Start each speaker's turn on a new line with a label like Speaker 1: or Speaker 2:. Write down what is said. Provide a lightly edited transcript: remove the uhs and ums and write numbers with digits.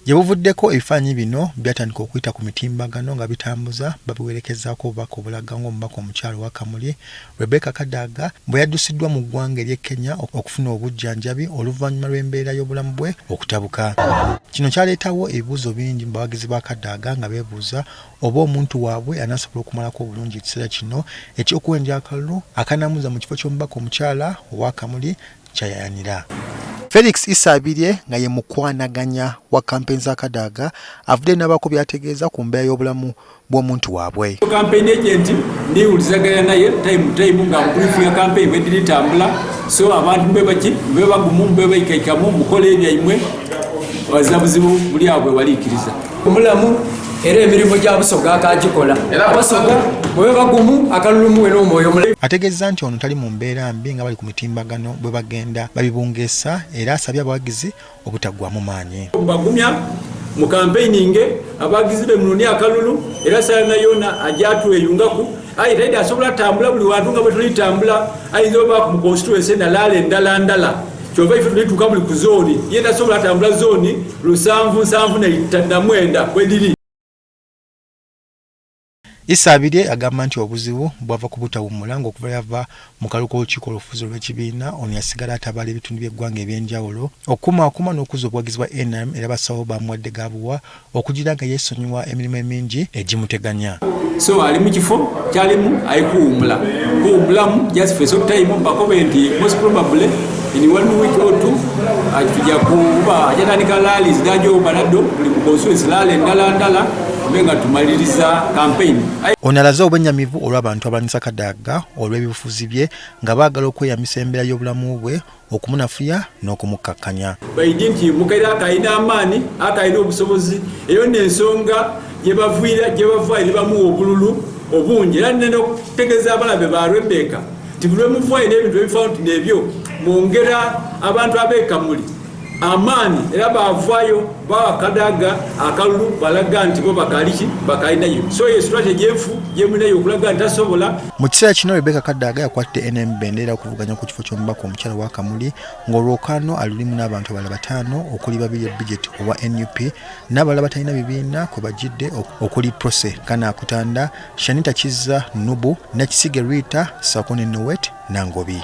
Speaker 1: Yebuvuddeko ebifaananyi bino byatandika okuyita ku mitimbagano nga bitambuza babiwerekezaako obubaka obulaga ng'omubaka omukyalo wa Kamuli Rebecca Kadaga bwe yaddusiddwa mu ggwanga ery'e Kenya okufuna obujjanjabi oluvannyuma lw'embeera y'obulamu bwe okutabuka. Kino kyaleetawo ebibuuzo bingi mu bawagizi ba Kadaga nga beebuuza oba omuntu waabwe anaasobola okumalako obulungi ekiseera kino eky'okuwenja akalulu akanaamuza mu kifo ky'omubaka omukyala owa Kamuli kyayayanira. Felix Isabirye nga ye mukwanaganya wa kampeni za Kadaga avudde n'abako byategeeza ku mbeera y'obulamu bw'omuntu waabwe.
Speaker 2: Campaign agent ndiwulizaganya naye time nga brief ya campaign bwe ditambula so abantu mbe bagumu mbe bayikaikamu mukole ebyaimwe wazabuzibu buli abwe walikiriza omulamu era emirimu gya busoga akagikola era abasoga bwe bagumu akalulumu we n'omwoyo mule.
Speaker 1: Ategeeza nti ono tali mu mbeera mbi nga bali ku mitimbagano bwe bagenda babibungeesa era asabye abawagizi obutaggwamu maanyi.
Speaker 2: Bagumya mu campaigning abagizi be munoni akalulu era sayana yona ajatu eyungaku ayi taida asobola tambula buli wantu nga bwe tulitambula ayinza oba mu constituency ndala kyova ife tulituuka buli ku zooni yenda asobola tambula zooni lusanvu na mwenda kwediri.
Speaker 1: Isabirye agamba nti obuzibu bwava ku butawummula ng'okuva yava mu kaluko olukiiko olufuzi olw'ekibiina ono yasigala atabaala ebitundu by'eggwanga eby'enjawulo okukumaakuma n'okuzza obuwagizi bwa NRM era basawo bamuwadde gabuwa okugira nga yeesonyiwa emirimu emingi egimuteganya.
Speaker 2: So ali mu kifo kyalimu ayikuwummula kuwummulamu just for some time bakobe nti most probably in 1 week or 2 ajja kuba ajatandika rallies dajo balado buli mu constituency rally ndala benga tumaliriza campaign.
Speaker 1: Ono alaze obwennyamivu olw'abantu abalanyisa Kadaga olw'ebibufuzi bye nga baagala okweyamisa embeera y'obulamu bwe okumunafuya n'okumukkakkanya.
Speaker 2: Baidi nti mukaira akayina amaani akayina obusobozi eyo n'ensonga gye bava eri bamuwa obululu obungi era n'okutegeeza abalabe ba Rebecca nti buli lwemuvaayo n'ebintu ebifaanana n'ebyo mwongera abantu ab'e Kamuli amaani era bavaayo bawa Kadaga akalulu balaga nti bo bakalinayo so ye strategy efu yemunayo okulaga nti asobola.
Speaker 1: Mu kiseera kino Rebecca Kadaga yakwatidde NRM bendera okuvuganya ku kifo ky'omubaka omukyala wa Kamuli ng'olwokaano alulimu n'abantu abalala 5 okuli 2 budget owa NUP n'abalala batalina bibiina kwe bajjidde okuli Prose Kanakutanda, Shanita Kizza Nubu, Nakisige Rita, Sakone Nowet Nangobi.